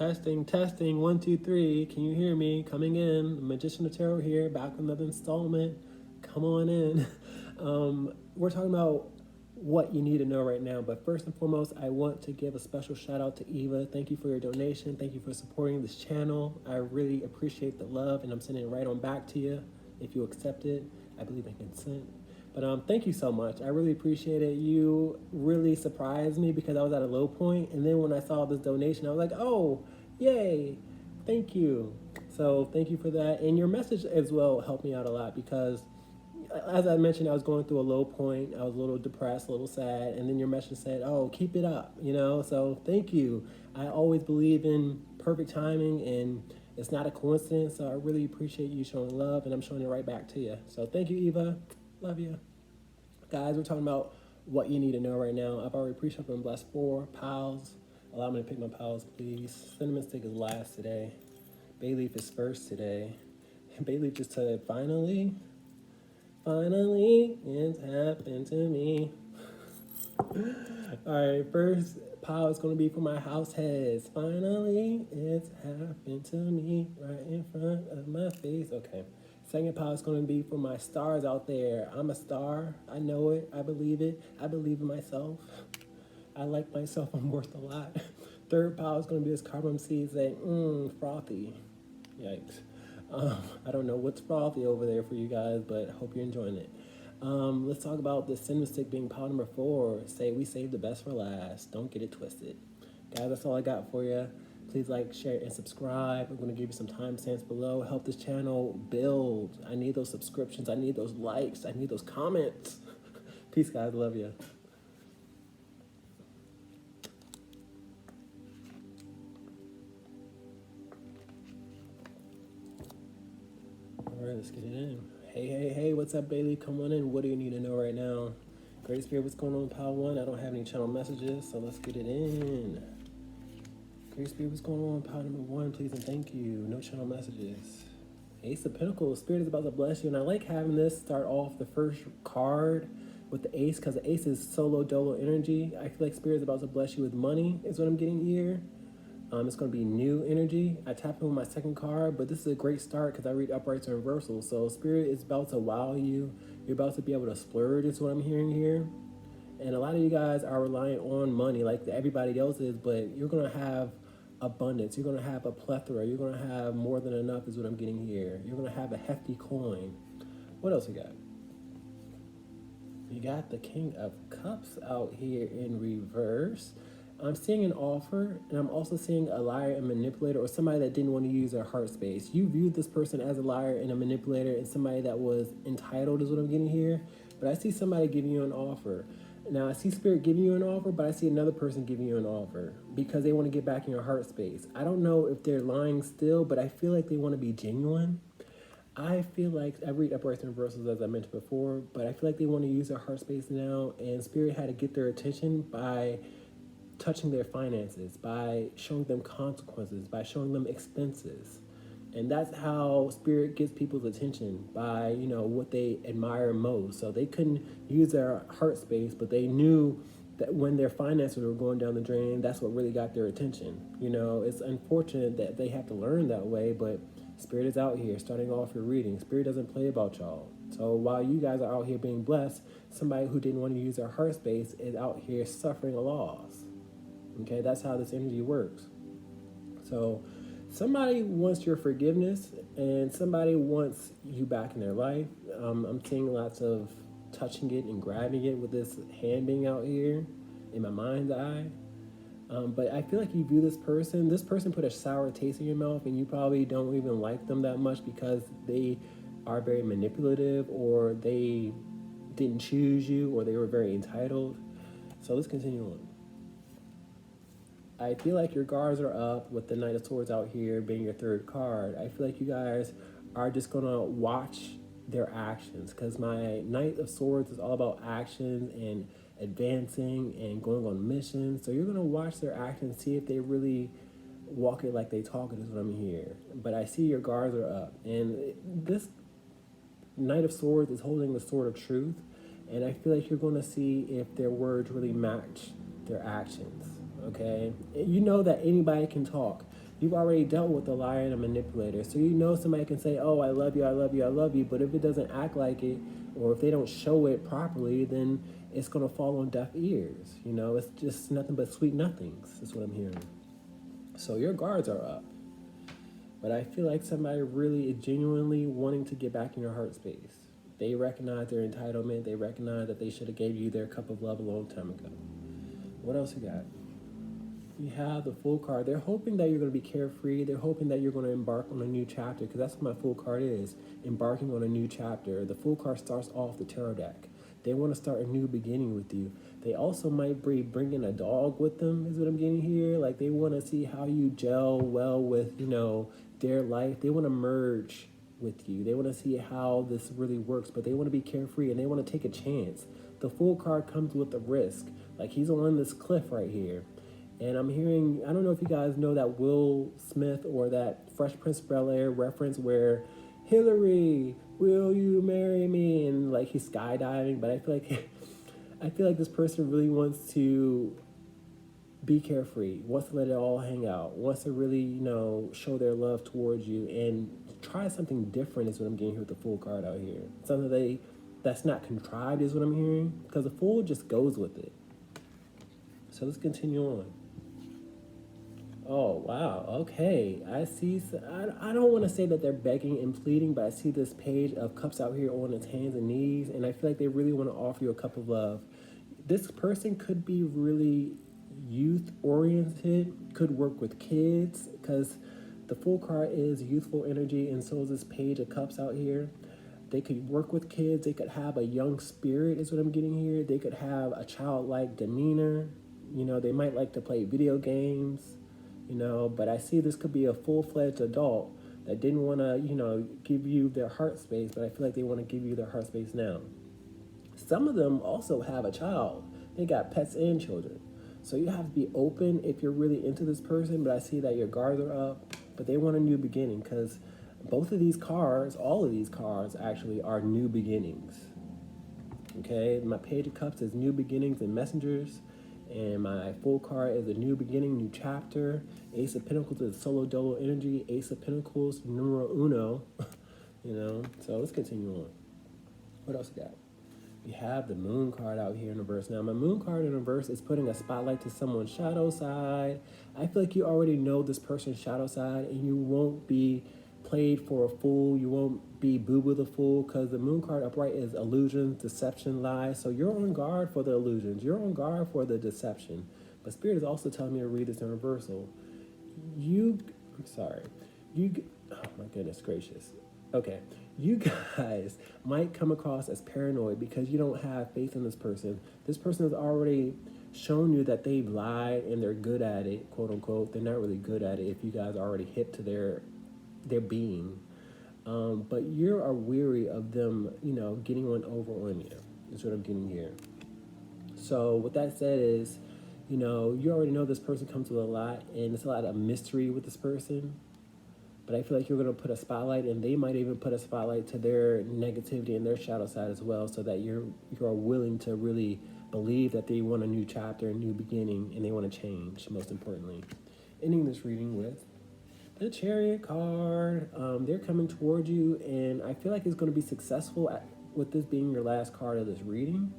Testing, testing, 1, 2, 3. Can you hear me? Coming in. Magician of Tarot here, back with another installment. Come on in. We're talking about what you need to know right now. But first and foremost, I want to give a special shout out to Eva. Thank you for your donation. Thank you for supporting this channel. I really appreciate the love, and I'm sending it right on back to you if you accept it. I believe in consent. But thank you so much. I really appreciate it. You really surprised me because I was at a low point, and then when I saw this donation, I was like, oh, yay, thank you. So thank you for that. And your message as well helped me out a lot because, as I mentioned, I was going through a low point. I was a little depressed, a little sad, and then your message said, oh, keep it up, So thank you. I always believe in perfect timing, and it's not a coincidence, so I really appreciate you showing love, and I'm showing it right back to you. So thank you, Eva. Love you. Guys, we're talking about what you need to know right now. I've already pre-shuffled and blessed 4 piles. Allow me to pick my piles, please. Cinnamon stick is last today. Bay leaf is first today. Bay leaf just said, finally, it's happened to me. All right, first pile is going to be for my house heads. Finally, it's happened to me right in front of my face. Okay. Second pile is going to be for my stars out there. I'm a star. I know it. I believe it. I believe in myself. I like myself. I'm worth a lot. Third pile is going to be this cardamom seed saying, frothy. Yikes. I don't know what's frothy over there for you guys, but hope you're enjoying it. Let's talk about the cinnamon stick being pile number 4. Say we saved the best for last. Don't get it twisted. Guys, that's all I got for you. Please like, share, and subscribe. I'm going to give you some timestamps below. Help this channel build. I need those subscriptions. I need those likes. I need those comments. Peace, guys. Love you. All right, let's get it in. Hey, what's up, Bailey? Come on in. What do you need to know right now? Great Spirit, what's going on in pile 1? I don't have any channel messages, so let's get it in. Great Spirit, what's going on? Pile number 1, please and thank you. No channel messages. Ace of Pentacles, Spirit is about to bless you. And I like having this start off the first card with the Ace because the Ace is solo dolo energy. I feel like Spirit is about to bless you with money is what I'm getting here. It's going to be new energy. I tap in with my second card, but this is a great start because I read uprights and reversals. So Spirit is about to wow you. You're about to be able to splurge is what I'm hearing here. And a lot of you guys are reliant on money like everybody else is, but you're going to have abundance. You're going to have a plethora. You're going to have more than enough is what I'm getting here. You're going to have a hefty coin. What else you got? You got the King of Cups out here in reverse. I'm seeing an offer, and I'm also seeing a liar and manipulator or somebody that didn't want to use their heart space. You viewed this person as a liar and a manipulator and somebody that was entitled is what I'm getting here. But I see somebody giving you an offer. Now, I see Spirit giving you an offer, but I see another person giving you an offer because they want to get back in your heart space. I don't know if they're lying still, but I feel like they want to be genuine. I feel like I read uprights and reversals as I mentioned before, but I feel like they want to use their heart space now, and Spirit had to get their attention by touching their finances, by showing them consequences, by showing them expenses. And that's how Spirit gets people's attention, by, what they admire most. So they couldn't use their heart space, but they knew that when their finances were going down the drain, that's what really got their attention. It's unfortunate that they have to learn that way, but Spirit is out here starting off your reading. Spirit doesn't play about y'all. So while you guys are out here being blessed, somebody who didn't want to use their heart space is out here suffering a loss. Okay, that's how this energy works. So somebody wants your forgiveness and somebody wants you back in their life. I'm seeing lots of touching it and grabbing it with this hand being out here in my mind's eye. But I feel like you view this person put a sour taste in your mouth and you probably don't even like them that much because they are very manipulative or they didn't choose you or they were very entitled. So let's continue on. I feel like your guards are up with the Knight of Swords out here being your third card. I feel like you guys are just going to watch their actions because my Knight of Swords is all about actions and advancing and going on missions. So you're going to watch their actions, see if they really walk it like they talk it is what I'm hearing. But I see your guards are up. And this Knight of Swords is holding the Sword of Truth. And I feel like you're going to see if their words really match their actions. Okay, you know that anybody can talk. You've already dealt with a liar and a manipulator. So you know somebody can say, oh, I love you, I love you, I love you. But if it doesn't act like it, or if they don't show it properly, then it's going to fall on deaf ears. You know, it's just nothing but sweet nothings. That's what I'm hearing. So your guards are up. But I feel like somebody really genuinely wanting to get back in your heart space. They recognize their entitlement. They recognize that they should have gave you their cup of love a long time ago. What else you got? You have the Fool card. They're hoping that you're going to be carefree. They're hoping that you're going to embark on a new chapter, because that's what my Fool card is, embarking on a new chapter. The Fool card starts off the tarot deck. They want to start a new beginning with you. They also might be bringing a dog with them, is what I'm getting here. Like, they want to see how you gel well with, you know, their life. They want to merge with you. They want to see how this really works, but they want to be carefree and they want to take a chance. The Fool card comes with a risk. Like, he's on this cliff right here. And I'm hearing, I don't know if you guys know that Will Smith or that Fresh Prince of Bel-Air reference where Hillary, will you marry me? And like he's skydiving, but I feel like this person really wants to be carefree, wants to let it all hang out, wants to really, you know, show their love towards you and try something different is what I'm getting here with the Fool card out here. Something that's not contrived is what I'm hearing, because the Fool just goes with it. So let's continue on. Oh, wow. Okay. I see. I don't want to say that they're begging and pleading, but I see this Page of Cups out here on its hands and knees, and I feel like they really want to offer you a cup of love. This person could be really youth-oriented, could work with kids, because the Fool card is youthful energy, and so is this Page of Cups out here. They could work with kids. They could have a young spirit, is what I'm getting here. They could have a childlike demeanor. You know, they might like to play video games. You know, but I see this could be a full-fledged adult that didn't want to, you know, give you their heart space, but I feel like they want to give you their heart space now. Some of them also have a child. They got pets and children. So you have to be open if you're really into this person, but I see that your guards are up, but they want a new beginning, because both of these cards, all of these cards actually are new beginnings. Okay, my Page of Cups is new beginnings and messengers. And my Fool card is a new beginning, new chapter. Ace of Pentacles is solo dolo energy. Ace of Pentacles, numero uno. You know, so let's continue on. What else we got? We have the Moon card out here in reverse. Now, my Moon card in reverse is putting a spotlight to someone's shadow side. I feel like you already know this person's shadow side, and you won't be played for a fool. You won't be boo-boo the fool, because the Moon card upright is illusions, deception, lies. So you're on guard for the illusions. You're on guard for the deception. But Spirit is also telling me to read this in reversal. Oh my goodness gracious. Okay, you guys might come across as paranoid because you don't have faith in this person. This person has already shown you that they've lied and they're good at it, quote unquote. They're not really good at it if you guys are already hip to their being. But you are weary of them, you know, getting one over on you, is what I'm getting here. So what that said is, you know, you already know this person comes with a lot, and it's a lot of mystery with this person. But I feel like you're going to put a spotlight, and they might even put a spotlight to their negativity and their shadow side as well, so that you are willing to really believe that they want a new chapter, a new beginning, and they want to change, most importantly. Ending this reading with the Chariot card. They're coming toward you, and I feel like it's going to be successful with this being your last card of this reading.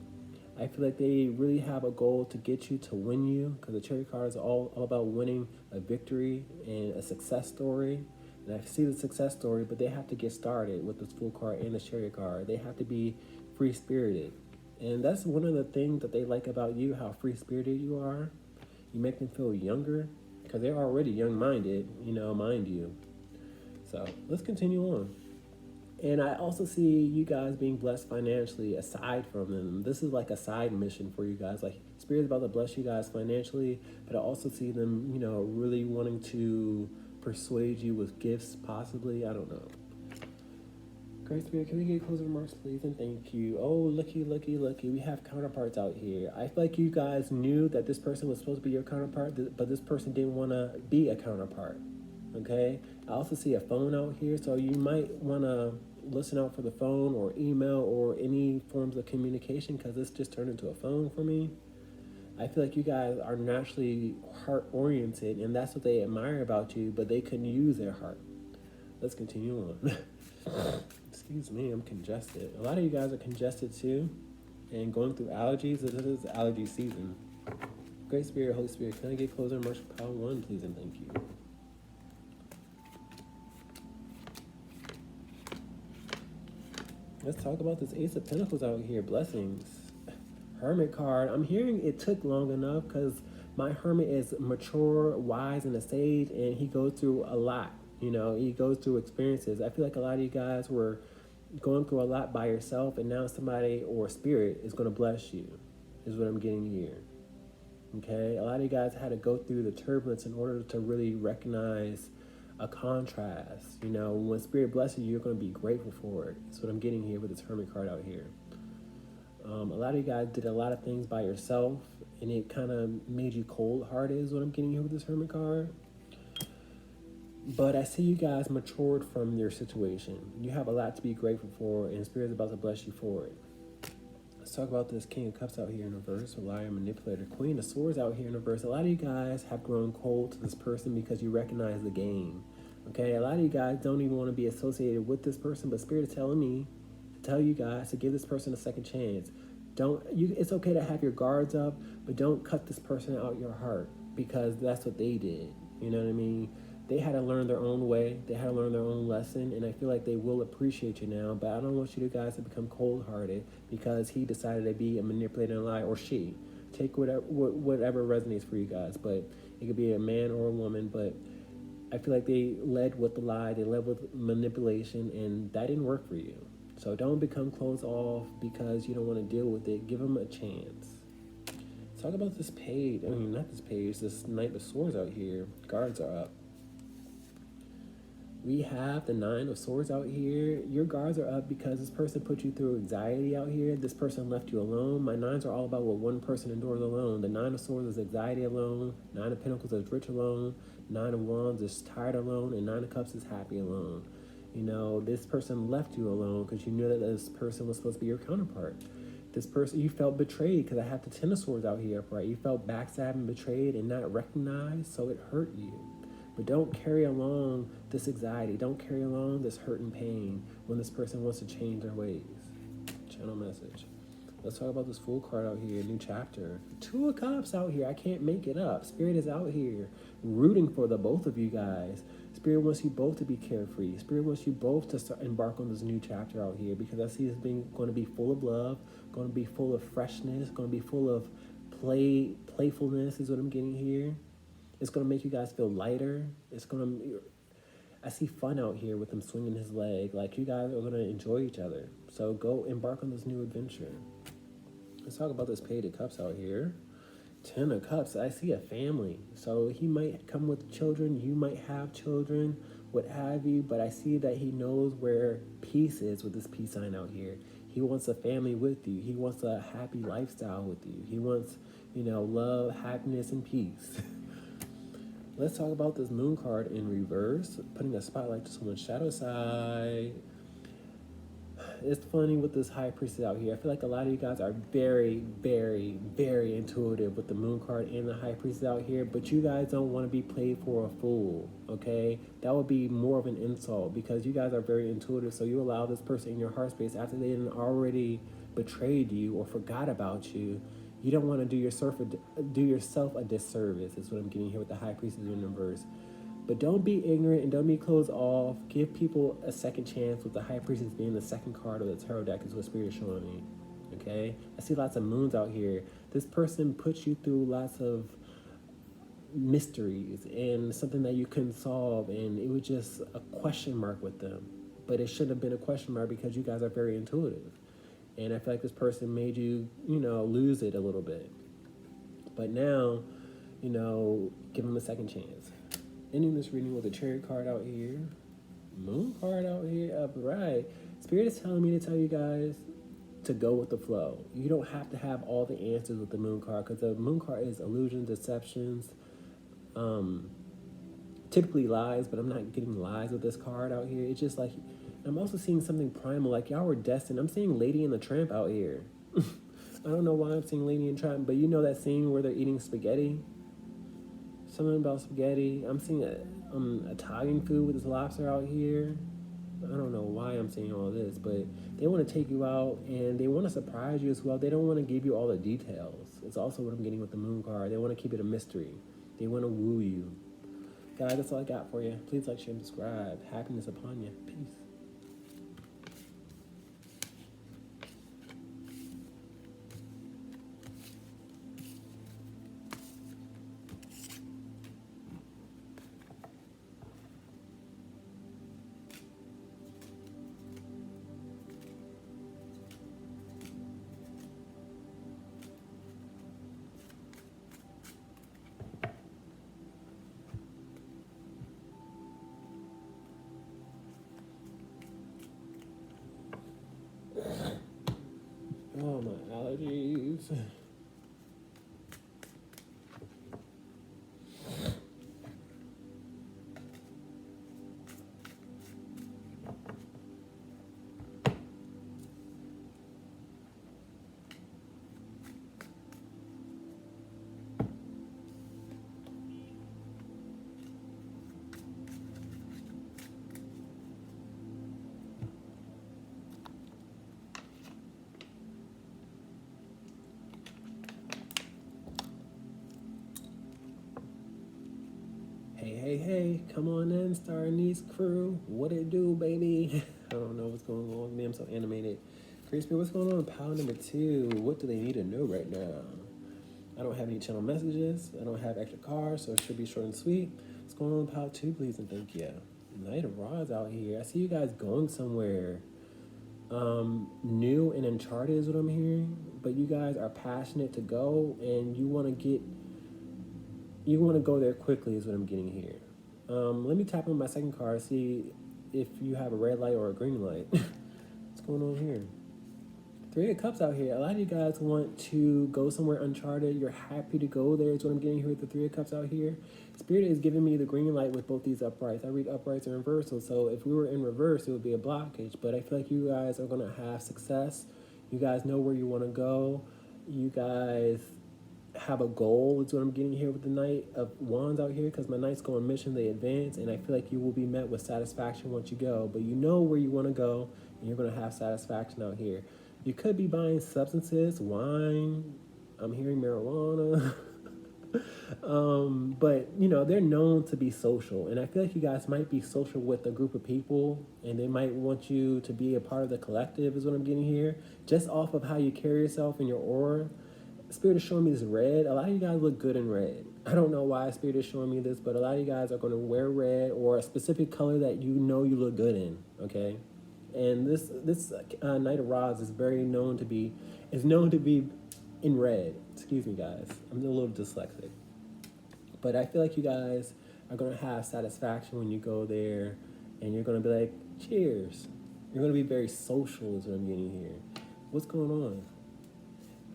I feel like they really have a goal to get you, to win you, because the Chariot card is all about winning a victory and a success story. And I see the success story, but they have to get started with this Fool card and the Chariot card. They have to be free-spirited. And that's one of the things that they like about you, how free-spirited you are. You make them feel younger, because they're already young-minded, you know, mind you. So let's continue on. And I also see you guys being blessed financially aside from them. This is like a side mission for you guys. Like, Spirit's about to bless you guys financially, but I also see them, you know, really wanting to persuade you with gifts, possibly. I don't know. Great Spirit, can we get closing remarks, please? And thank you. Oh, looky, looky, looky. We have counterparts out here. I feel like you guys knew that this person was supposed to be your counterpart, but this person didn't want to be a counterpart. Okay? I also see a phone out here, so you might want to listen out for the phone or email or any forms of communication, because this just turned into a phone for me. I feel like you guys are naturally heart oriented, and that's what they admire about you, but they couldn't use their heart. Let's continue on. Excuse me, I'm congested. A lot of you guys are congested too, and going through allergies. This is allergy season. Great Spirit, Holy Spirit, can I get closer in Martial Power 1, please, and thank you. Let's talk about this Ace of Pentacles out here. Blessings. Hermit card. I'm hearing it took long enough because my Hermit is mature, wise, and a sage, and he goes through a lot. You know, he goes through experiences. I feel like a lot of you guys were going through a lot by yourself, and now somebody or spirit is going to bless you, is what I'm getting here. Okay? A lot of you guys had to go through the turbulence in order to really recognize a contrast. You know, when spirit blesses you, you're going to be grateful for it. That's what I'm getting here with this Hermit card out here. A lot of you guys did a lot of things by yourself, and it kind of made you cold-hearted is what I'm getting here with this Hermit card. But I see you guys matured from your situation. You have a lot to be grateful for, and Spirit's about to bless you for it. Let's talk about this King of Cups out here in reverse, liar, manipulator, Queen of Swords out here in reverse. A lot of you guys have grown cold to this person because you recognize the game. Okay, a lot of you guys don't even want to be associated with this person, but Spirit is telling me to tell you guys to give this person a second chance. It's okay to have your guards up, but don't cut this person out your heart, because that's what they did. You know what I mean? They had to learn their own way. They had to learn their own lesson, and I feel like they will appreciate you now. But I don't want you guys to become cold-hearted because he decided to be a manipulator and lie, or she. Take whatever resonates for you guys, but it could be a man or a woman. But I feel like they led with the lie, they led with manipulation, and that didn't work for you. So don't become closed off because you don't want to deal with it. Give them a chance. Talk about this page. Not this page, this Knight of Swords out here. Guards are up. We have the Nine of Swords out here. Your guards are up because this person put you through anxiety out here. This person left you alone. My nines are all about what one person endures alone. The Nine of Swords is anxiety alone. Nine of Pentacles is rich alone. Nine of Wands is tired alone. And Nine of Cups is happy alone. You know, this person left you alone because you knew that this person was supposed to be your counterpart. This person, you felt betrayed because I have the Ten of Swords out here upright. You felt backstabbed and betrayed and not recognized, so it hurt you. But don't carry along this anxiety. Don't carry along this hurt and pain when this person wants to change their ways. Channel message. Let's talk about this Fool card out here. New chapter. Two of Cups out here. I can't make it up. Spirit is out here rooting for the both of you guys. Spirit wants you both to be carefree. Spirit wants you both to embark on this new chapter out here, because I see this being going to be full of love, going to be full of freshness, going to be full of playfulness is what I'm getting here. It's going to make you guys feel lighter. I see fun out here with him swinging his leg. Like, you guys are going to enjoy each other. So go embark on this new adventure. Let's talk about this Page of Cups out here. Ten of Cups. I see a family. So he might come with children. You might have children, what have you. But I see that he knows where peace is with this peace sign out here. He wants a family with you. He wants a happy lifestyle with you. He wants, love, happiness, and peace. Let's talk about this Moon card in reverse, putting a spotlight to someone's shadow side. It's funny with this High Priestess out here. I feel like a lot of you guys are very, very, very intuitive with the Moon card and the High Priestess out here, but you guys don't want to be played for a fool, okay? That would be more of an insult, because you guys are very intuitive, so you allow this person in your heart space after they didn't already betrayed you or forgot about you. You don't want to do yourself a disservice, is what I'm getting here with the High Priestess in reverse. But don't be ignorant and don't be closed off. Give people a second chance, with the High Priestess being the second card of the tarot deck is what Spirit is showing me. Okay? I see lots of moons out here. This person puts you through lots of mysteries and something that you couldn't solve, and it was just a question mark with them. But it shouldn't have been a question mark because you guys are very intuitive. And I feel like this person made you, lose it a little bit. But now, give them a second chance. Ending this reading with a Chariot card out here. Moon card out here, upright. Spirit is telling me to tell you guys to go with the flow. You don't have to have all the answers with the Moon card, because the Moon card is illusions, deceptions, typically lies, but I'm not getting lies with this card out here. It's just like, I'm also seeing something primal, like y'all were destined. I'm seeing Lady and the Tramp out here. I don't know why I'm seeing Lady in Trap, but you know that scene where they're eating spaghetti? Something about spaghetti. I'm seeing Italian food with this lobster out here. I don't know why I'm saying all this, but they want to take you out and they want to surprise you as well. They don't want to give you all the details. It's also what I'm getting with the moon card. They want to keep it a mystery. They want to woo you. Guys, that's all I got for you. Please like, share, and subscribe. Happiness upon you. Peace. Oh, my allergies. Hey, come on in, Star ANISE crew. What it do, baby? I don't know what's going on with me. I'm so animated. Crispy, what's going on with pile number 2? What do they need to know right now? I don't have any channel messages. I don't have extra cards, so it should be short and sweet. What's going on with pile 2, please and thank you. Knight of Rods out here. I see you guys going somewhere. New and uncharted is what I'm hearing. But you guys are passionate to go, and you want to go there quickly is what I'm getting here. Let me tap on my second card, see if you have a red light or a green light. What's going on here? 3 of Cups out here. A lot of you guys want to go somewhere uncharted. You're happy to go there is what I'm getting here with the 3 of Cups out here. Spirit is giving me the green light with both these uprights. I read uprights and reversals, so if we were in reverse, it would be a blockage. But I feel like you guys are going to have success. You guys know where you want to go. You guys have a goal is what I'm getting here with the Knight of Wands out here, because my Knights go on mission, they advance, and I feel like you will be met with satisfaction once you go. But you know where you want to go, and you're going to have satisfaction out here. You could be buying substances, wine. I'm hearing marijuana. But, you know, they're known to be social. And I feel like you guys might be social with a group of people, and they might want you to be a part of the collective is what I'm getting here. Just off of how you carry yourself in your aura. Spirit is showing me this red. A lot of you guys look good in red. I don't know why Spirit is showing me this, but a lot of you guys are going to wear red or a specific color that you know you look good in, okay? And this Knight of Rods is known to be in red. Excuse me, guys. I'm a little dyslexic. But I feel like you guys are going to have satisfaction when you go there, and you're going to be like, cheers. You're going to be very social is what I'm getting here. What's going on?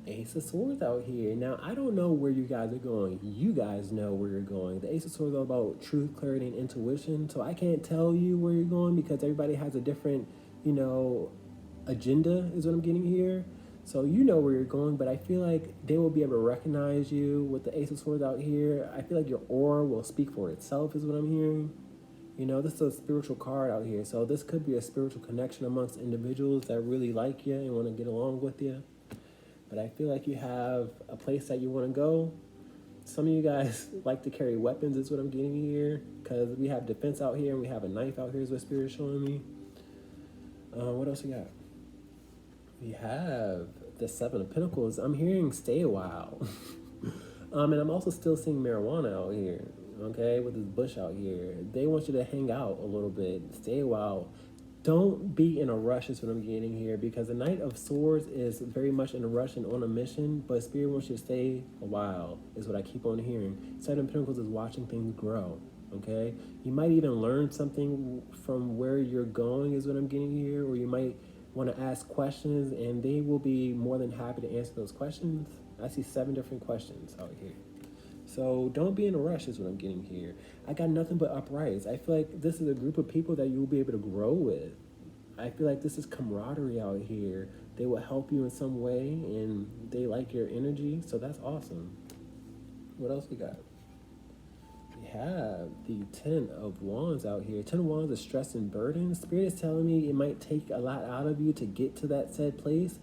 Ace of Swords out here. Now, I don't know where you guys are going. You guys know where you're going. The Ace of Swords is all about truth, clarity, and intuition. So I can't tell you where you're going because everybody has a different, agenda is what I'm getting here. So you know where you're going, but I feel like they will be able to recognize you with the Ace of Swords out here. I feel like your aura will speak for itself is what I'm hearing. This is a spiritual card out here. So this could be a spiritual connection amongst individuals that really like you and want to get along with you. But I feel like you have a place that you want to go. Some of you guys like to carry weapons is what I'm getting here, because we have defense out here and we have a knife out here is what Spirit is showing me. What else we got? We have the 7 of Pentacles. I'm hearing stay a while. And I'm also still seeing marijuana out here, okay, with this bush out here. They want you to hang out a little bit, stay a while. Don't be in a rush is what I'm getting here, because the Knight of Swords is very much in a rush and on a mission, but Spirit wants you to stay a while is what I keep on hearing. 7 of Pentacles is watching things grow, okay? You might even learn something from where you're going is what I'm getting here, or you might want to ask questions, and they will be more than happy to answer those questions. I see 7 different questions out here. So don't be in a rush is what I'm getting here. I got nothing but uprights. I feel like this is a group of people that you'll be able to grow with. I feel like this is camaraderie out here. They will help you in some way, and they like your energy, so that's awesome. What else we got? We have the 10 of Wands out here. 10 of Wands is stress and burden. Spirit is telling me it might take a lot out of you to get to that said place,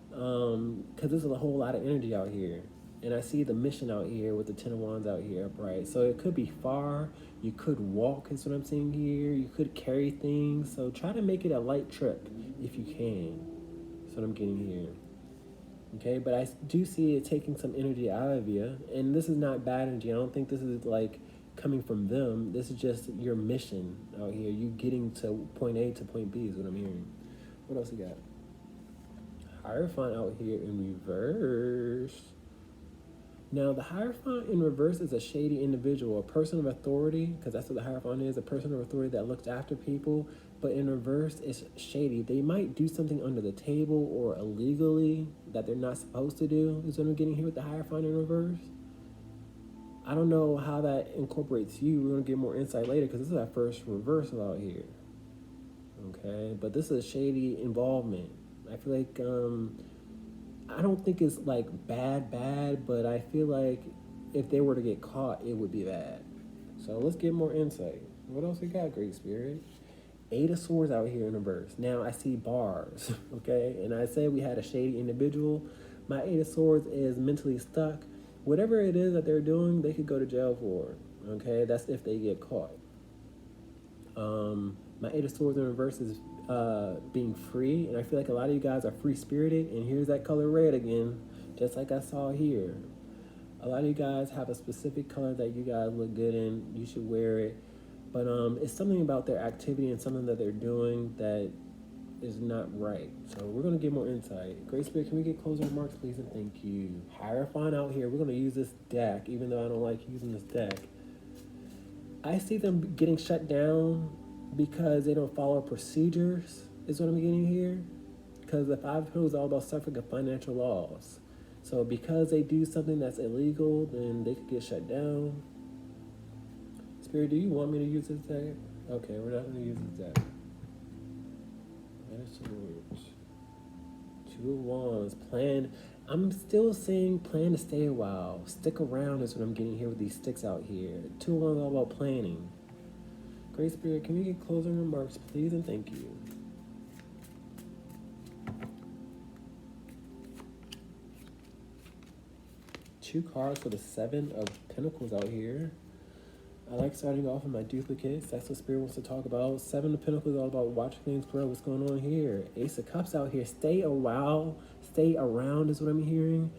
because there's a whole lot of energy out here. And I see the mission out here with the 10 of Wands out here upright. So it could be far. You could walk, is what I'm seeing here. You could carry things. So try to make it a light trip if you can. That's what I'm getting here. Okay, but I do see it taking some energy out of you. And this is not bad energy. I don't think this is like coming from them. This is just your mission out here. You getting to point A to point B is what I'm hearing. What else we got? Hierophant out here in reverse. Now, the Hierophant in reverse is a shady individual, a person of authority, because that's what the Hierophant is, a person of authority that looks after people, but in reverse, it's shady. They might do something under the table or illegally that they're not supposed to do, is what I'm getting here with the Hierophant in reverse. I don't know how that incorporates you. We're going to get more insight later, because this is our first reversal out here. Okay, but this is a shady involvement. I feel like, I don't think it's like bad, but I feel like if they were to get caught, it would be bad. So let's get more insight. What else we got, Great Spirit? 8 of Swords out here in reverse. Now I see bars, okay? And I said we had a shady individual. My 8 of Swords is mentally stuck. Whatever it is that they're doing, they could go to jail for, okay? That's if they get caught. My 8 of Swords in reverse is being free, and I feel like a lot of you guys are free-spirited, and here's that color red again, just like I saw here. A lot of you guys have a specific color that you guys look good in. You should wear it, but it's something about their activity and something that they're doing that is not right. So we're going to get more insight. Great Spirit, can we get closing remarks, please, and thank you. Hierophant out here. We're going to use this deck, even though I don't like using this deck. I see them getting shut down because they don't follow procedures, is what I'm getting here. Because the 5 of Pentacles is all about suffering of financial loss. So because they do something that's illegal, then they could get shut down. Spirit, do you want me to use this deck? Okay, we're not going to use this deck. Swords. 2 of Wands. Plan. I'm still saying plan to stay a while. Stick around is what I'm getting here with these sticks out here. 2 of Wands all about planning. Great Spirit, can we get closing remarks, please, and thank you. Two cards for the 7 of Pentacles out here. I like starting off with my duplicates. That's what Spirit wants to talk about. 7 of Pentacles is all about watching things grow. What's going on here? Ace of Cups out here. Stay a while. Stay around is what I'm hearing.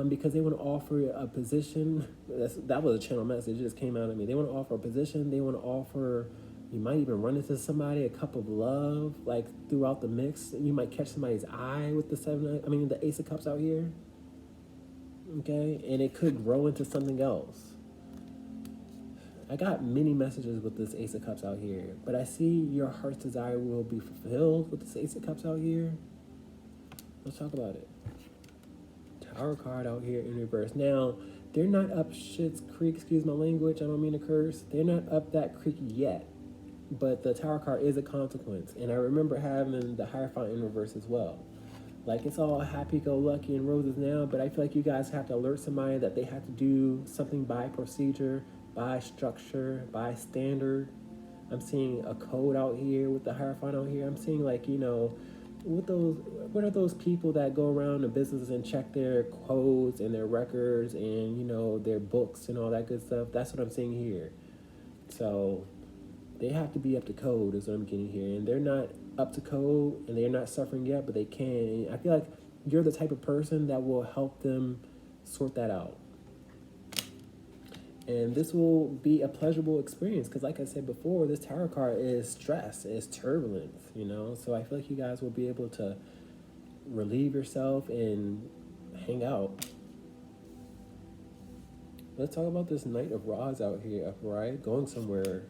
Because they want to offer a position. That was a channel message. It just came out of me. They want to offer a position. They want to offer, you might even run into somebody, a cup of love, like throughout the mix. You might catch somebody's eye with the Ace of Cups out here. Okay? And it could grow into something else. I got many messages with this Ace of Cups out here, but I see your heart's desire will be fulfilled with this Ace of Cups out here. Let's talk about it. Tower card out here in reverse. Now, they're not up shit's creek, excuse my language, I don't mean to curse. They're not up that creek yet, but the Tower card is a consequence. And I remember having the Hierophant in reverse as well. Like, it's all happy-go-lucky and roses now, but I feel like you guys have to alert somebody that they have to do something by procedure, by structure, by standard. I'm seeing a code out here with the Hierophant out here. I'm seeing, like, you know, what are those people that go around the businesses and check their codes and their records and, you know, their books and all that good stuff? That's what I'm seeing here. So they have to be up to code is what I'm getting here. And they're not up to code and they're not suffering yet, but they can. And I feel like you're the type of person that will help them sort that out. And this will be a pleasurable experience because, like I said before, this tarot card is stress, it's turbulence, you know? So I feel like you guys will be able to relieve yourself and hang out. Let's talk about this Knight of Rods out here, upright, going somewhere.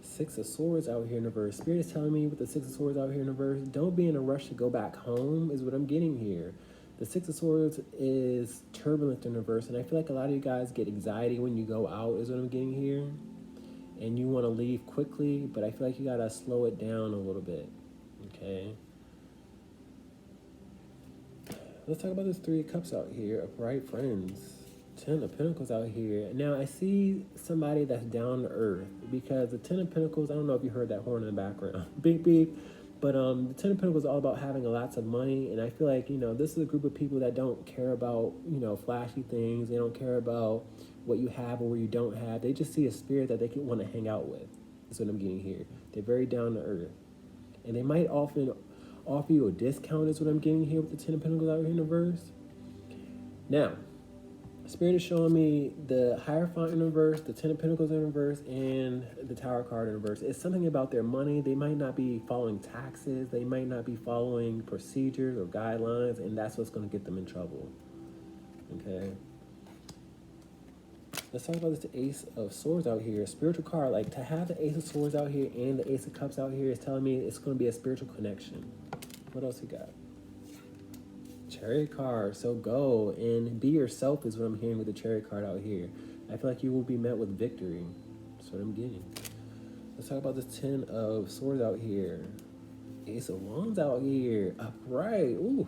6 of Swords out here in reverse. Spirit is telling me with the 6 of Swords out here in reverse, don't be in a rush to go back home is what I'm getting here. The 6 of Swords is turbulent in reverse, and I feel like a lot of you guys get anxiety when you go out is what I'm getting here. And you want to leave quickly, but I feel like you got to slow it down a little bit, okay? Let's talk about this Three of Cups out here, upright friends. Ten of Pentacles out here. Now I see somebody that's down to earth because the Ten of Pentacles, I don't know if you heard that horn in the background. Beep beep. But the Ten of Pentacles is all about having lots of money, and I feel like, this is a group of people that don't care about, flashy things. They don't care about what you have or what you don't have. They just see a spirit that they can want to hang out with. That's what I'm getting here. They're very down to earth. And they might often offer you a discount is what I'm getting here with the Ten of Pentacles out here in the verse. Now, Spirit is showing me the Hierophant in reverse, the Ten of Pentacles in reverse, and the Tower card in reverse. It's something about their money. They might not be following taxes. They might not be following procedures or guidelines, and that's what's going to get them in trouble. Okay. Let's talk about this Ace of Swords out here. Spiritual card, like to have the Ace of Swords out here and the Ace of Cups out here is telling me it's going to be a spiritual connection. What else we got? Chariot card. So go and be yourself is what I'm hearing with the Chariot card out here. I feel like you will be met with victory. That's what I'm getting. Let's talk about this Ten of Swords out here. Ace of Wands out here. Upright. Ooh.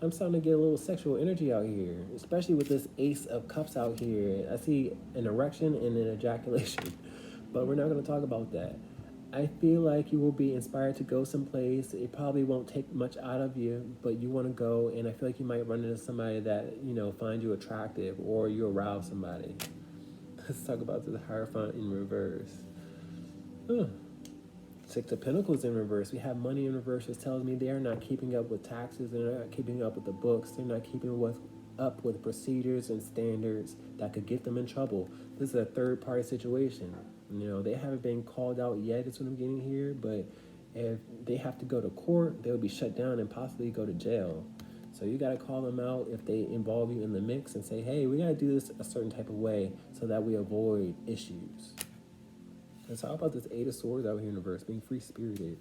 I'm starting to get a little sexual energy out here, especially with this Ace of Cups out here. I see an erection and an ejaculation, but we're not going to talk about that. I feel like you will be inspired to go someplace. It probably won't take much out of you, but you want to go, and I feel like you might run into somebody that, find you attractive, or you arouse somebody. Let's talk about the Hierophant in reverse. Six of Pentacles in reverse. We have money in reverse. It tells me they are not keeping up with taxes. They're not keeping up with the books. They're not keeping up with procedures and standards that could get them in trouble. This is a third-party situation. They haven't been called out yet, is what I'm getting here, but if they have to go to court, they'll be shut down and possibly go to jail. So you got to call them out if they involve you in the mix and say, hey, we got to do this a certain type of way so that we avoid issues. Let's talk about this Eight of Swords out here in reverse, being free-spirited.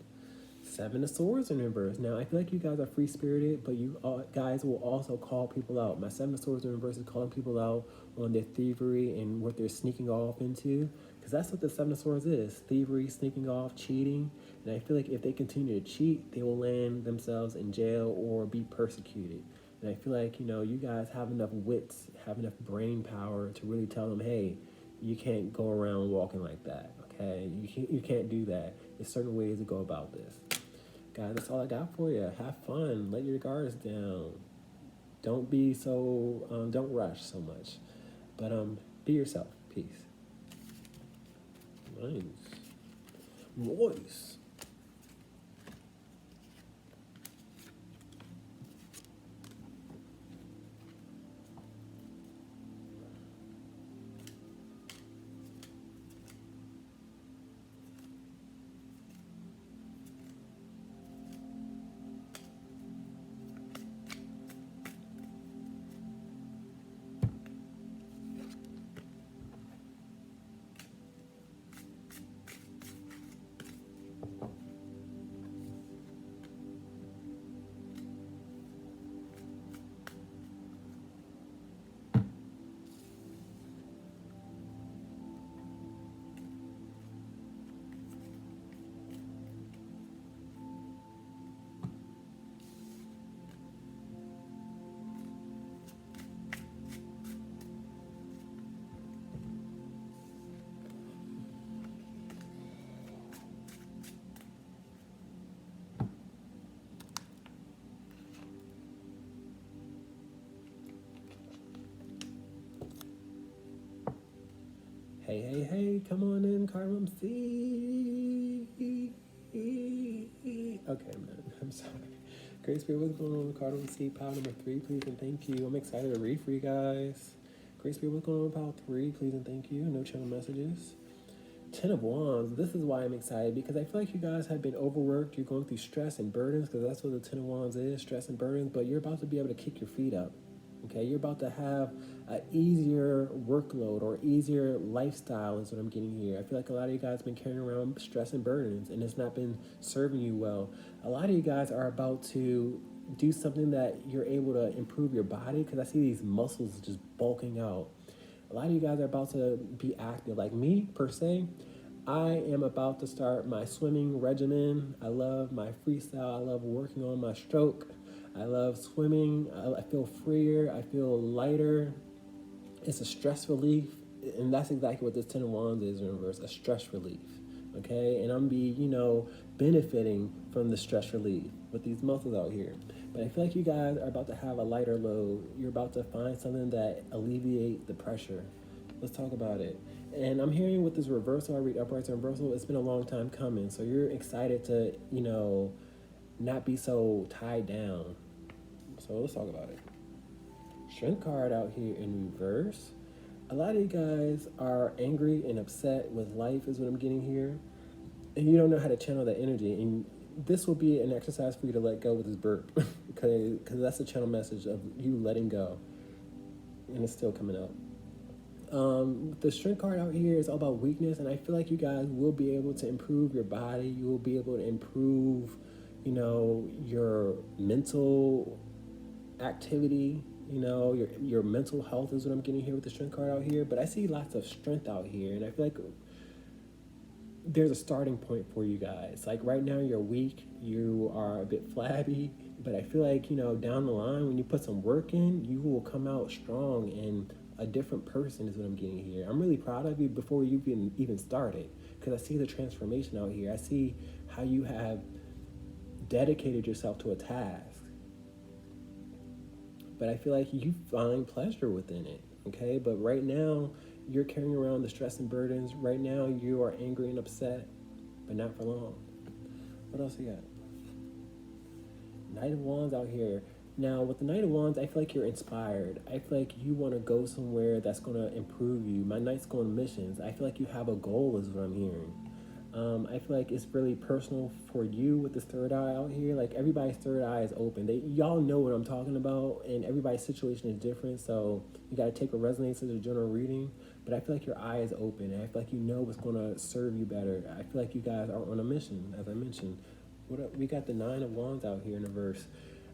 Seven of Swords in reverse. Now, I feel like you guys are free-spirited, but you guys will also call people out. My Seven of Swords in reverse is calling people out on their thievery and what they're sneaking off into. Because that's what the Seven of Swords is. Thievery, sneaking off, cheating. And I feel like if they continue to cheat, they will land themselves in jail or be persecuted. And I feel like, you guys have enough wits, have enough brain power to really tell them, hey, you can't go around walking like that, okay? You can't do that. There's certain ways to go about this. Guys, that's all I got for you. Have fun. Let your guards down. Don't be so, don't rush so much. But be yourself. Peace. Nice. Hey, come on in, Cardamom C. Okay, I'm done. I'm sorry. Great Spirit, what's going on with Cardamom C? Pile number 3, please and thank you. I'm excited to read for you guys. Great Spirit, what's going on with pile 3? Please and thank you. No channel messages. Ten of Wands. This is why I'm excited, because I feel like you guys have been overworked. You're going through stress and burdens, because that's what the Ten of Wands is, stress and burdens, but you're about to be able to kick your feet up. Okay, you're about to have an easier workload or easier lifestyle is what I'm getting here. I feel like a lot of you guys have been carrying around stress and burdens, and it's not been serving you well. A lot of you guys are about to do something that you're able to improve your body, because I see these muscles just bulking out. A lot of you guys are about to be active. Like me, per se, I am about to start my swimming regimen. I love my freestyle. I love working on my stroke. I love swimming. I feel freer. I feel lighter. It's a stress relief, and that's exactly what this Ten of Wands is in reverse, a stress relief. Okay, and I'm benefiting from the stress relief with these muscles out here. But I feel like you guys are about to have a lighter load. You're about to find something that alleviate the pressure. Let's talk about it. And I'm hearing with this reversal, I read uprights and reversal, it's been a long time coming. So you're excited to, not be so tied down. So let's talk about it. Strength card out here in reverse. A lot of you guys are angry and upset with life is what I'm getting here. And you don't know how to channel that energy. And this will be an exercise for you to let go with this burp. Because that's the channel message of you letting go. And it's still coming up. The strength card out here is all about weakness. And I feel like you guys will be able to improve your body. You will be able to improve, your mental activity. Your mental health is what I'm getting here with the strength card out here. But I see lots of strength out here, and I feel like there's a starting point for you guys. Like right now, you're weak, you are a bit flabby, but I feel like down the line when you put some work in, you will come out strong and a different person is what I'm getting here. I'm really proud of you before you even started, because I see the transformation out here. I see how you have dedicated yourself to a task. But I feel like you find pleasure within it, okay? But right now, you're carrying around the stress and burdens. Right now, you are angry and upset, but not for long. What else you got? Knight of Wands out here. Now, with the Knight of Wands, I feel like you're inspired. I feel like you want to go somewhere that's going to improve you. My Knight's going missions. I feel like you have a goal is what I'm hearing. I feel like it's really personal for you with this third eye out here. Like everybody's third eye is open. Y'all know what I'm talking about, and everybody's situation is different. So you got to take what resonates as a general reading. But I feel like your eye is open, and I feel like you know what's going to serve you better. I feel like you guys are on a mission, as I mentioned. We got the Nine of Wands out here in the verse.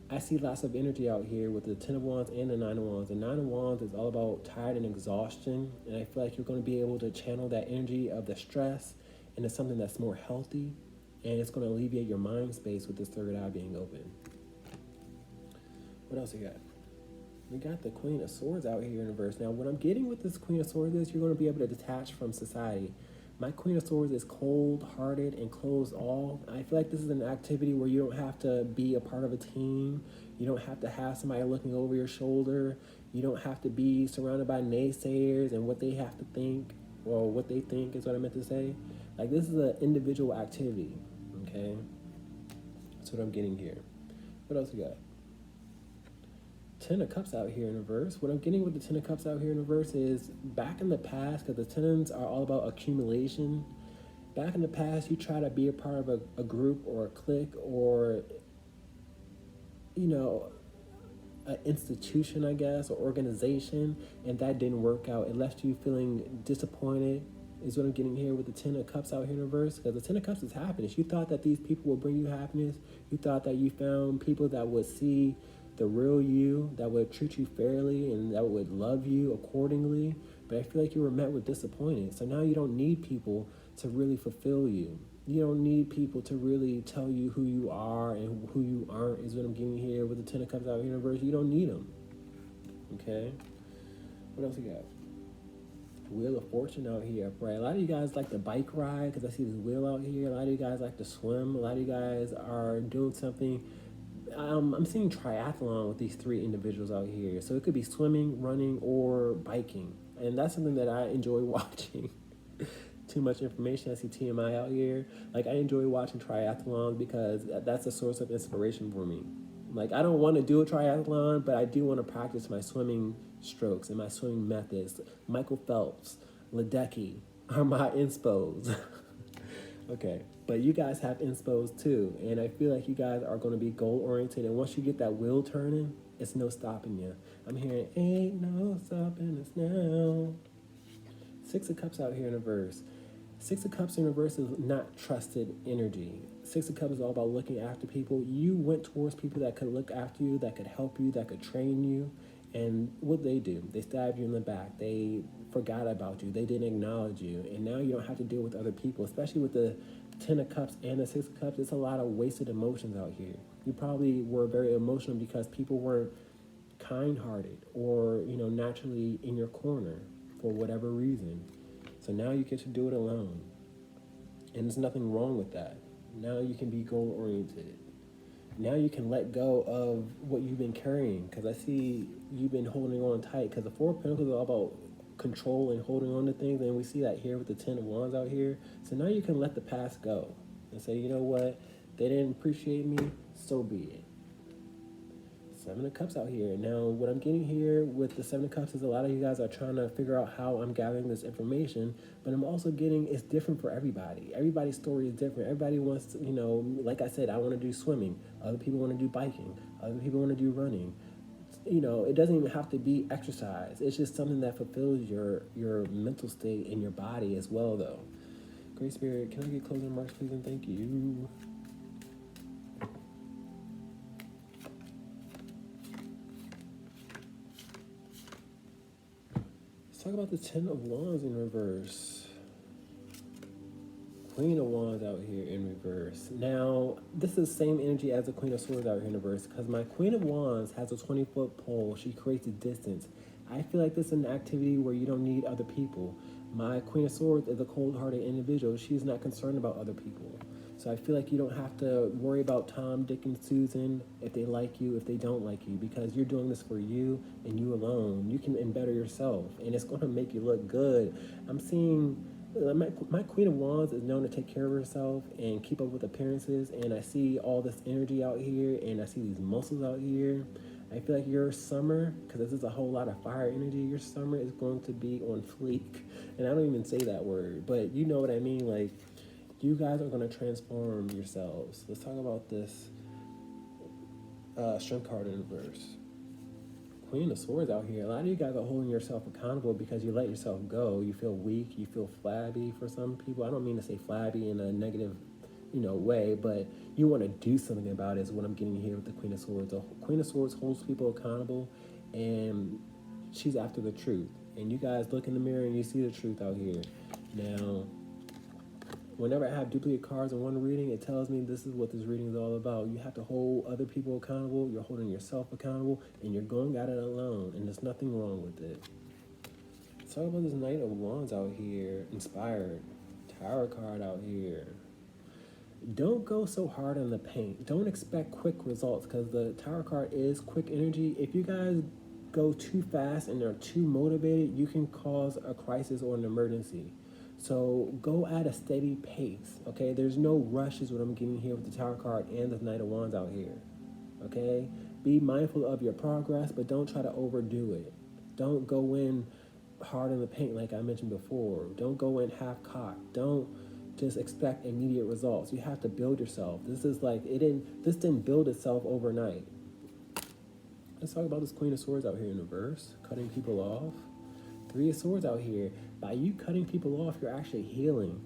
I see lots of energy out here with the Ten of Wands and the Nine of Wands. The Nine of Wands is all about tired and exhaustion, and I feel like you're going to be able to channel that energy of the stress into something that's more healthy, and it's going to alleviate your mind space with this third eye being open. What else we got? We got the Queen of Swords out here in the verse. Now, what I'm getting with this Queen of Swords is you're going to be able to detach from society. My Queen of Swords is cold-hearted and closed off. I feel like this is an activity where you don't have to be a part of a team. You don't have to have somebody looking over your shoulder. You don't have to be surrounded by naysayers and what they have to think, or what they think is what I meant to say. Like, this is an individual activity, okay? That's what I'm getting here. What else we got? Ten of Cups out here in reverse. What I'm getting with the Ten of Cups out here in reverse is back in the past, because the Tens are all about accumulation. Back in the past, you try to be a part of a group or a clique or, an institution, I guess, or organization, and that didn't work out. It left you feeling disappointed, is what I'm getting here with the Ten of Cups out here in reverse. Because the Ten of Cups is happiness. You thought that these people would bring you happiness. You thought that you found people that would see the real you, that would treat you fairly, and that would love you accordingly. But I feel like you were met with disappointment. So now you don't need people to really fulfill you. You don't need people to really tell you who you are and who you aren't, is what I'm getting here with the Ten of Cups out here in reverse. You don't need them. Okay? What else we got? Wheel of Fortune out here, right? A lot of you guys like to bike ride, because I see this wheel out here. A lot of you guys like to swim. A lot of you guys are doing something. I'm seeing triathlon with these three individuals out here. So it could be swimming, running, or biking. And that's something that I enjoy watching. Too much information. I see TMI out here. Like, I enjoy watching triathlon because that's a source of inspiration for me. Like, I don't want to do a triathlon, but I do want to practice my swimming strokes and my swimming methods. Michael Phelps, Ledecky are my inspos. Okay, but you guys have inspos too, and I feel like you guys are going to be goal-oriented, and once you get that wheel turning, it's no stopping you. I'm hearing, ain't no stopping us now. Six of Cups out here in a verse. Six of Cups in reverse is not trusted energy. Six of Cups is all about looking after people. You went towards people that could look after you, that could help you, that could train you. And what they do, they stabbed you in the back. They forgot about you. They didn't acknowledge you. And now you don't have to deal with other people, especially with the Ten of Cups and the Six of Cups, it's a lot of wasted emotions out here. You probably were very emotional because people weren't kind-hearted or, naturally in your corner for whatever reason. So now you get to do it alone. And there's nothing wrong with that. Now you can be goal-oriented. Now you can let go of what you've been carrying, because I see you've been holding on tight, because the Four of Pentacles is all about control and holding on to things, and we see that here with the Ten of Wands out here. So now you can let the past go and say, you know what, they didn't appreciate me, so be it. Seven of Cups out here. Now, what I'm getting here with the Seven of Cups is a lot of you guys are trying to figure out how I'm gathering this information, but I'm also getting it's different for everybody. Everybody's story is different. Everybody wants to, like I said, I want to do swimming. Other people want to do biking. Other people want to do running. It doesn't even have to be exercise. It's just something that fulfills your mental state and your body as well, though. Great Spirit, can I get closing remarks, please, and thank you. Talk about the Ten of Wands in reverse. Queen of Wands out here in reverse. Now, this is the same energy as the Queen of Swords out here in reverse, because my Queen of Wands has a 20-foot pole. She creates a distance. I feel like this is an activity where you don't need other people. My Queen of Swords is a cold-hearted individual. She's not concerned about other people. So I feel like you don't have to worry about Tom, Dick, and Susan, if they like you, if they don't like you, because you're doing this for you and you alone. You can better yourself, and it's going to make you look good. I'm seeing my Queen of Wands is known to take care of herself and keep up with appearances, and I see all this energy out here, and I see these muscles out here. I feel like your summer, because this is a whole lot of fire energy, your summer is going to be on fleek. And I don't even say that word, but you know what I mean. Like, you guys are going to transform yourselves. Let's talk about this Strength card in reverse. Queen of Swords out here. A lot of you guys are holding yourself accountable because you let yourself go. You feel weak. You feel flabby for some people. I don't mean to say flabby in a negative, way, but you want to do something about it is what I'm getting here with the Queen of Swords. The Queen of Swords holds people accountable, and she's after the truth. And you guys look in the mirror and you see the truth out here. Now, whenever I have duplicate cards in one reading, it tells me this is what this reading is all about. You have to hold other people accountable, you're holding yourself accountable, and you're going at it alone, and there's nothing wrong with it. Let's talk about this Knight of Wands out here, inspired. Tower card out here. Don't go so hard on the paint. Don't expect quick results, because the Tower card is quick energy. If you guys go too fast and are too motivated, you can cause a crisis or an emergency. So go at a steady pace, okay? There's no rush is what I'm getting here with the Tower card and the Knight of Wands out here, okay? Be mindful of your progress, but don't try to overdo it. Don't go in hard in the paint like I mentioned before. Don't go in half-cocked. Don't just expect immediate results. You have to build yourself. This didn't build itself overnight. Let's talk about this Queen of Swords out here in reverse, cutting people off. Three of Swords out here. By you cutting people off, you're actually healing.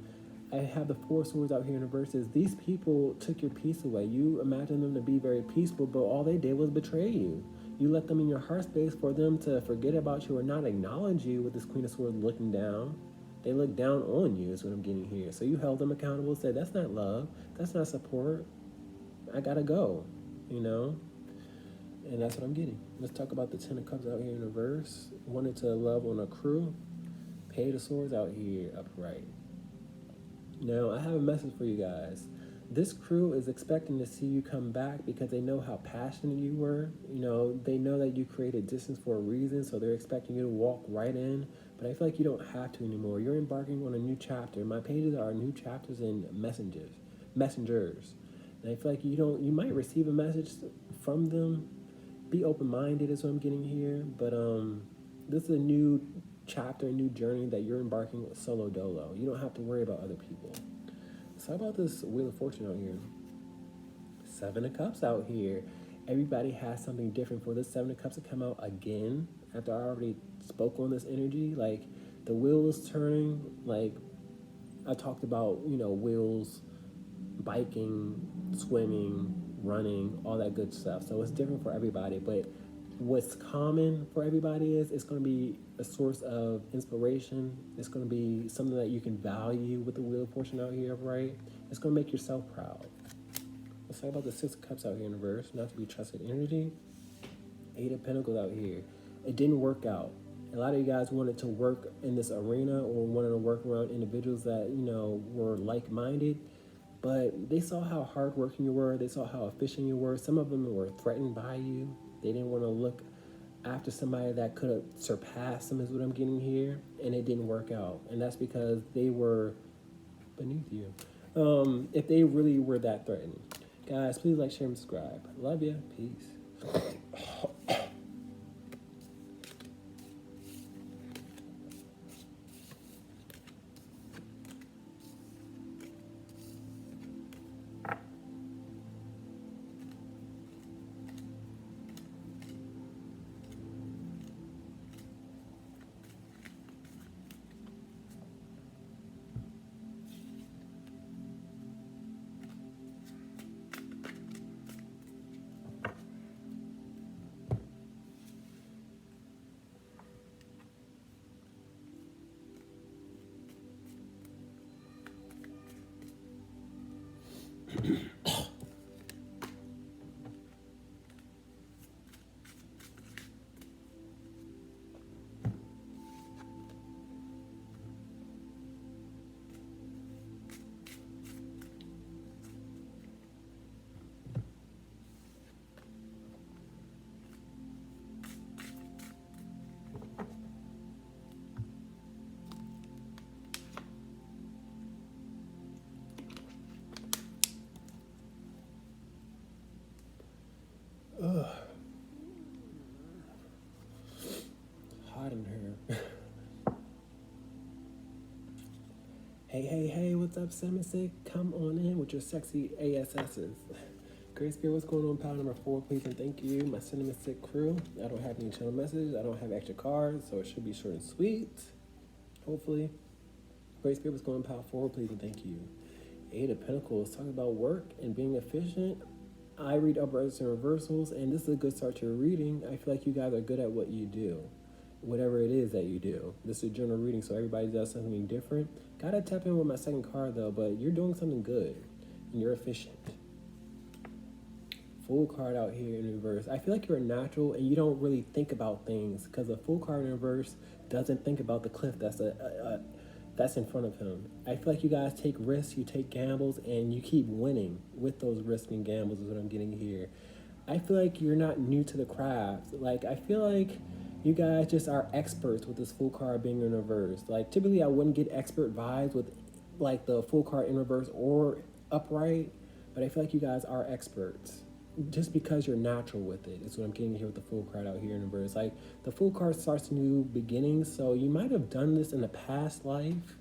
I have the Four of Swords out here in reverses. These people took your peace away. You imagine them to be very peaceful, but all they did was betray you. You let them in your heart space for them to forget about you or not acknowledge you with this Queen of Swords looking down. They look down on you is what I'm getting here. So you held them accountable, said, that's not love. That's not support. I gotta go, And that's what I'm getting. Let's talk about the Ten of Cups out here in reverse. Wanted to love on a crew. Page of Swords out here upright. Now, I have a message for you guys. This crew is expecting to see you come back because they know how passionate you were. They know that you created distance for a reason, so they're expecting you to walk right in. But I feel like you don't have to anymore. You're embarking on a new chapter. My pages are new chapters and messengers. And I feel like you might receive a message from them. Be open-minded is what I'm getting here. But this is a new chapter, a new journey that you're embarking with solo dolo. You don't have to worry about other people. So how about this Wheel of Fortune out here? Seven of Cups out here. Everybody has something different for this Seven of Cups to come out again after I already spoke on this energy. Like, the wheel is turning. Like, I talked about, wheels, biking, swimming, running, all that good stuff. So it's different for everybody. But what's common for everybody is it's going to be a source of inspiration. It's going to be something that you can value with the Wheel of Fortune out here, right? It's going to make yourself proud. Let's talk about the Six of Cups out here in reverse. Not to be trusted energy. Eight of Pentacles out here. It didn't work out. A lot of you guys wanted to work in this arena or wanted to work around individuals that, were like-minded. But they saw how hardworking you were. They saw how efficient you were. Some of them were threatened by you. They didn't want to look after somebody that could have surpassed them is what I'm getting here. And it didn't work out. And that's because they were beneath you. If they really were that threatened. Guys, please like, share, and subscribe. Love ya. Peace. Ugh. Hot in here. Hey, what's up, Semisig? Come on in with your sexy ASSs. Great Spirit, what's going on? Pile number 4, please and thank you. My Cinnamon Stick crew. I don't have any channel messages. I don't have extra cards, so it should be short and sweet. Hopefully. Great Spirit, what's going on? Pile 4, please and thank you. 8 of Pentacles, talking about work and being efficient. I read uprights and reversals, and this is a good start to your reading. I feel like you guys are good at what you do, whatever it is that you do. This is a general reading, so everybody does something different. Gotta tap in with my second card, though, but you're doing something good, and you're efficient. Full card out here in reverse. I feel like you're a natural, and you don't really think about things, because a full card in reverse doesn't think about the cliff that's in front of him. I feel like you guys take risks, you take gambles, and you keep winning with those risks and gambles is what I'm getting here. I feel like you're not new to the craft. Like, I feel like you guys just are experts with this full card being in reverse. Like, typically I wouldn't get expert vibes with, like, the full card in reverse or upright, but I feel like you guys are experts. Just because you're natural with it is what I'm getting here with the full card out here in reverse. Like, the full card starts new beginnings, so you might have done this in a past life.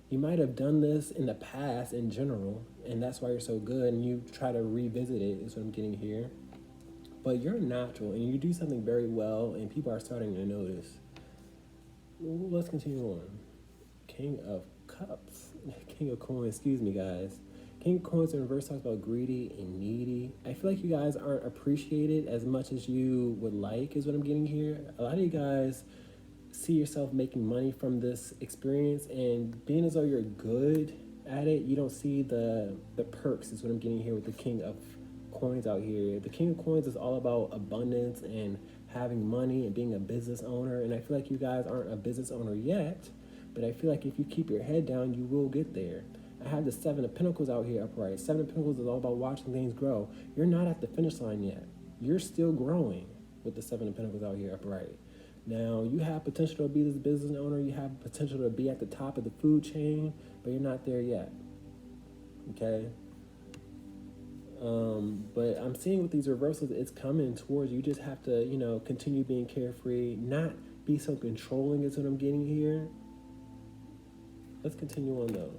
You might have done this in the past in general, and that's why you're so good, and you try to revisit it is what I'm getting here. But you're natural, and you do something very well, and people are starting to notice. Let's continue on. King of Cups. King of Coins, excuse me, guys. King of Coins in reverse talks about greedy and needy. I feel like you guys aren't appreciated as much as you would like is what I'm getting here. A lot of you guys see yourself making money from this experience, and being as though you're good at it, you don't see the perks is what I'm getting here with the King of Coins out here. The King of Coins is all about abundance and having money and being a business owner, and I feel like you guys aren't a business owner yet, but I feel like if you keep your head down, you will get there. I have the 7 of Pentacles out here upright. 7 of Pentacles is all about watching things grow. You're not at the finish line yet. You're still growing with the 7 of Pentacles out here upright. Now, you have potential to be this business owner. You have potential to be at the top of the food chain, but you're not there yet. Okay? But I'm seeing with these reversals, it's coming towards you. You just have to, continue being carefree, not be so controlling is what I'm getting here. Let's continue on, though.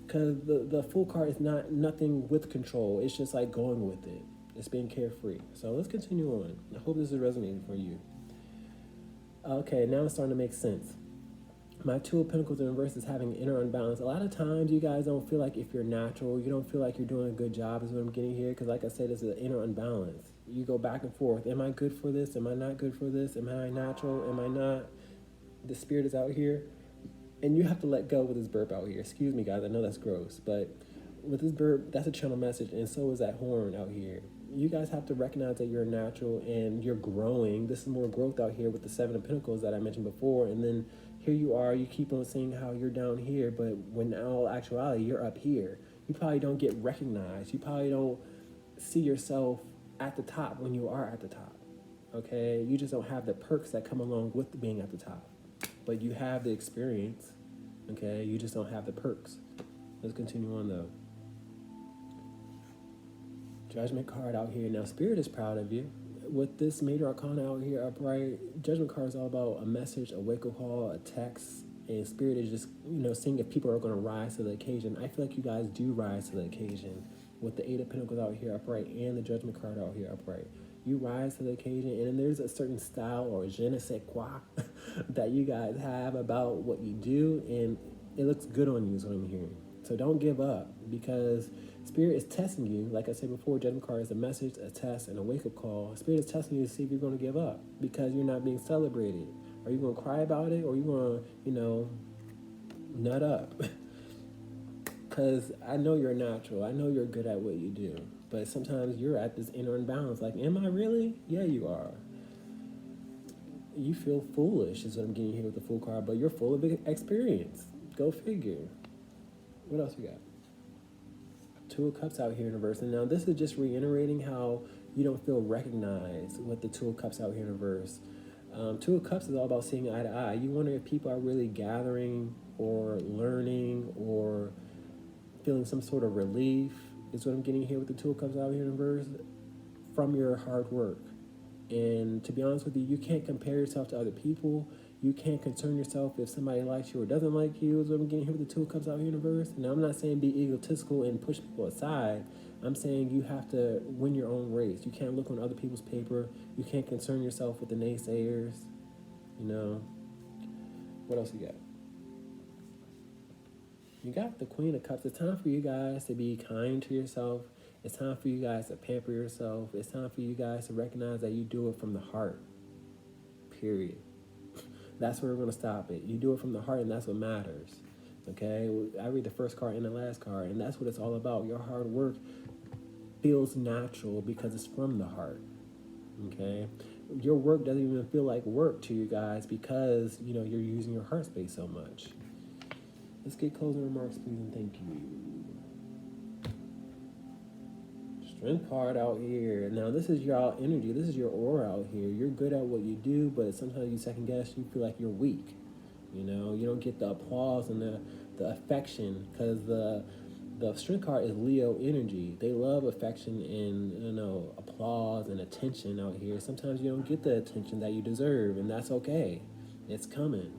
Because the full card is nothing with control. It's just like going with it. It's being carefree. So let's continue on. I hope this is resonating for you. Okay, now it's starting to make sense. My 2 of Pentacles in reverse is having inner unbalance. A lot of times you guys don't feel like if you're natural, you don't feel like you're doing a good job is what I'm getting here. Because like I said, it's an inner unbalance. You go back and forth. Am I good for this? Am I not good for this? Am I natural? Am I not? The spirit is out here. And you have to let go with this burp out here. Excuse me, guys. I know that's gross. But with this bird, that's a channel message, and so is that horn out here. You guys have to recognize that you're natural and you're growing. This is more growth out here with the Seven of Pentacles that I mentioned before, and then here you are, you keep on saying how you're down here, but when in all actuality, you're up here. You probably don't get recognized. You probably don't see yourself at the top when you are at the top, okay? You just don't have the perks that come along with being at the top, but you have the experience, okay? You just don't have the perks. Let's continue on though. Judgment card out here. Now, Spirit is proud of you. With this Major Arcana out here upright, Judgment card is all about a message, a wake-up call, a text, and Spirit is just, seeing if people are going to rise to the occasion. I feel like you guys do rise to the occasion. With the Eight of Pentacles out here upright and the Judgment card out here upright, you rise to the occasion, and there's a certain style or je ne sais quoi that you guys have about what you do, and it looks good on you is what I'm hearing. So don't give up, because Spirit is testing you. Like I said before, Judgment card is a message, a test, and a wake-up call. Spirit is testing you to see if you're going to give up because you're not being celebrated. Are you going to cry about it, or are you going to, nut up? Because I know you're natural. I know you're good at what you do. But sometimes you're at this inner imbalance. Like, am I really? Yeah, you are. You feel foolish is what I'm getting here with the Fool card, but you're full of experience. Go figure. What else we got? Two of Cups out here in reverse. And now this is just reiterating how you don't feel recognized with the Two of Cups out here in reverse. Two of Cups is all about seeing eye to eye. You wonder if people are really gathering or learning or feeling some sort of relief is what I'm getting here with the Two of Cups out here in reverse from your hard work. And to be honest with you, you can't compare yourself to other people. You can't concern yourself if somebody likes you or doesn't like you, is what I'm getting here with the Two of Cups out here in reverse. Now, I'm not saying be egotistical and push people aside. I'm saying you have to win your own race. You can't look on other people's paper. You can't concern yourself with the naysayers. What else you got? You got the Queen of Cups. It's time for you guys to be kind to yourself. It's time for you guys to pamper yourself. It's time for you guys to recognize that you do it from the heart. Period. That's where we're going to stop it. You do it from the heart, and that's what matters. Okay? I read the first card and the last card, and that's what it's all about. Your hard work feels natural because it's from the heart. Okay? Your work doesn't even feel like work to you guys because, you're using your heart space so much. Let's get closing remarks, please, and thank you. Strength card out here. Now, this is your energy. This is your aura out here. You're good at what you do, but sometimes you second guess. You feel like you're weak. You don't get the applause and the affection, because the strength card is Leo energy. They love affection and, applause and attention out here. Sometimes you don't get the attention that you deserve, and that's okay. It's coming.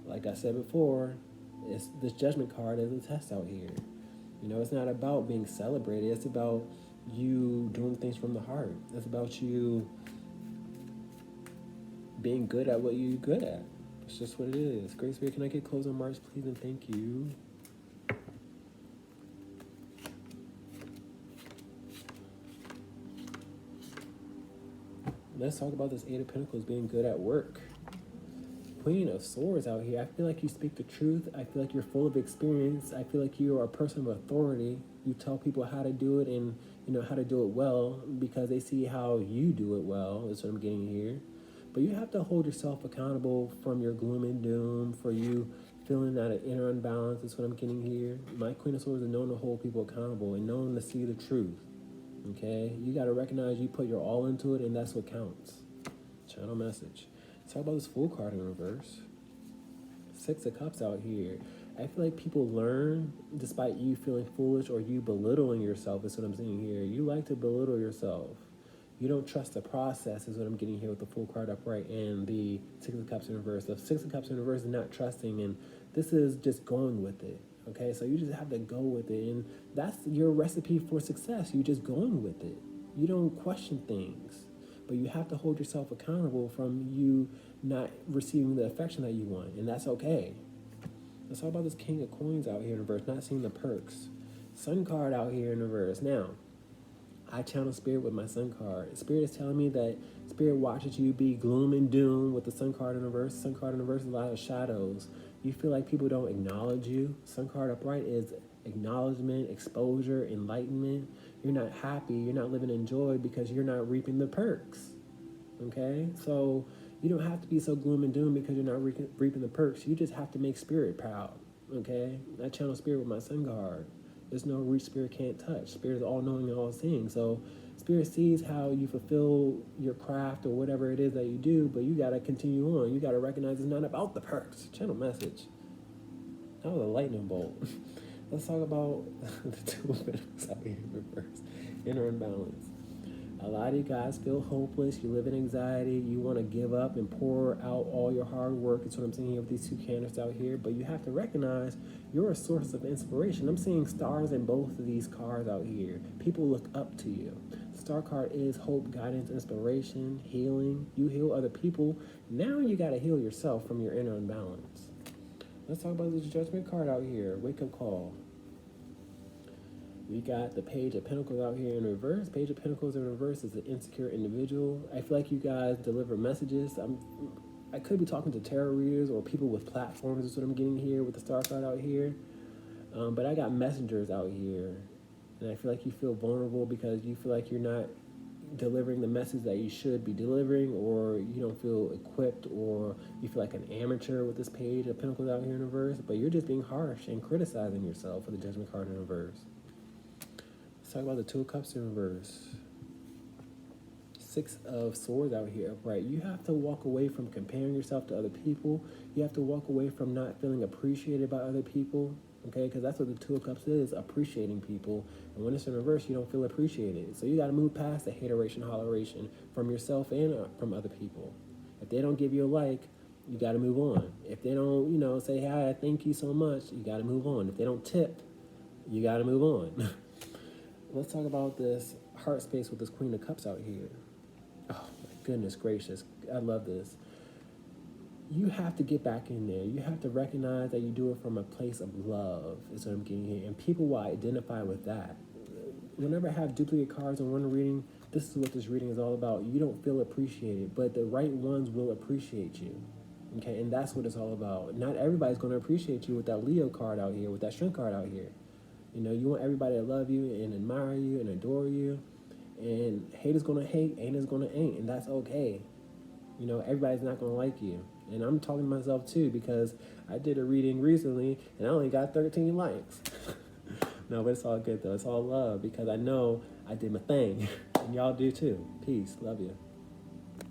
Like I said before, this Judgment card is a test out here. It's not about being celebrated. It's about you doing things from the heart. It's about you being good at what you're good at. It's just what it is. Great Spirit, can I get closing remarks, please, and thank you. Let's talk about this Eight of Pentacles being good at work. Queen of Swords out here. I feel like you speak the truth. I feel like you're full of experience. I feel like you are a person of authority. You tell people how to do it and how to do it well because they see how you do it well. That's what I'm getting here. But you have to hold yourself accountable from your gloom and doom, for you feeling that inner unbalance. That's what I'm getting here. My Queen of Swords is known to hold people accountable and known to see the truth. Okay? You got to recognize you put your all into it, and that's what counts. Channel message. Let's talk about this Fool card in reverse. Six of Cups out here. I feel like people learn despite you feeling foolish or you belittling yourself, is what I'm seeing here. You like to belittle yourself. You don't trust the process, is what I'm getting here with the Fool card upright and the Six of Cups in reverse. The Six of Cups in reverse is not trusting, and this is just going with it. Okay, so you just have to go with it, and that's your recipe for success. You just going with it. You don't question things, but you have to hold yourself accountable from you not receiving the affection that you want, and that's okay. Let's talk about this King of Coins out here in reverse, not seeing the perks. Sun card out here in reverse. Now, I channel Spirit with my Sun card. Spirit is telling me that Spirit watches you be gloom and doom with the Sun card in reverse. Sun card in reverse is a lot of shadows. You feel like people don't acknowledge you. Sun card upright is acknowledgement, exposure, enlightenment. You're not happy, you're not living in joy because you're not reaping the perks. Okay? So you don't have to be so gloom and doom because you're not reaping the perks. You just have to make spirit proud. Okay? I channel spirit with my sun card. There's no reach spirit can't touch. Spirit is all knowing and all seeing. So spirit sees how you fulfill your craft or whatever it is that you do, but you gotta continue on. You gotta recognize it's not about the perks. Channel message. That was a lightning bolt. Let's talk about the Two of Pentacles out here in reverse. Inner imbalance. A lot of you guys feel hopeless. You live in anxiety. You want to give up and pour out all your hard work. It's what I'm seeing here with these two candles out here. But you have to recognize you're a source of inspiration. I'm seeing stars in both of these cards out here. People look up to you. The star card is hope, guidance, inspiration, healing. You heal other people. Now you got to heal yourself from your inner imbalance. Let's talk about this Judgment card out here. Wake up call. We got the Page of Pentacles out here in reverse. Page of Pentacles in reverse is an insecure individual. I feel like you guys deliver messages. I could be talking to tarot readers or people with platforms. Is what I'm getting here with the star card out here. But I got messengers out here. And I feel like you feel vulnerable because you feel like you're not delivering the message that you should be delivering, or you don't feel equipped, or you feel like an amateur with this Page of Pentacles out here in reverse. But you're just being harsh and criticizing yourself for the Judgment card in reverse. Let's talk about the Two of Cups in reverse. Six of Swords out here upright. You have to walk away from comparing yourself to other people. You have to walk away from not feeling appreciated by other people. Okay, because that's what the Two of Cups is, appreciating people. And when it's in reverse, you don't feel appreciated. So you got to move past the hateration, holleration from yourself and from other people. If they don't give you a like, you got to move on. If they don't, say, hi, thank you so much, you got to move on. If they don't tip, you got to move on. Let's talk about this heart space with this Queen of Cups out here. Oh, my goodness gracious. I love this. You have to get back in there. You have to recognize that you do it from a place of love, is what I'm getting here. And people will identify with that. Whenever I have duplicate cards in one reading, this is what this reading is all about. You don't feel appreciated, but the right ones will appreciate you. Okay, and that's what it's all about. Not everybody's going to appreciate you with that Leo card out here, with that Strength card out here. You want everybody to love you and admire you and adore you. And haters gonna hate, ain't gonna ain't, and that's okay. Everybody's not gonna like you. And I'm talking to myself too, because I did a reading recently and I only got 13 likes. No, but it's all good though. It's all love because I know I did my thing. And y'all do too. Peace. Love you.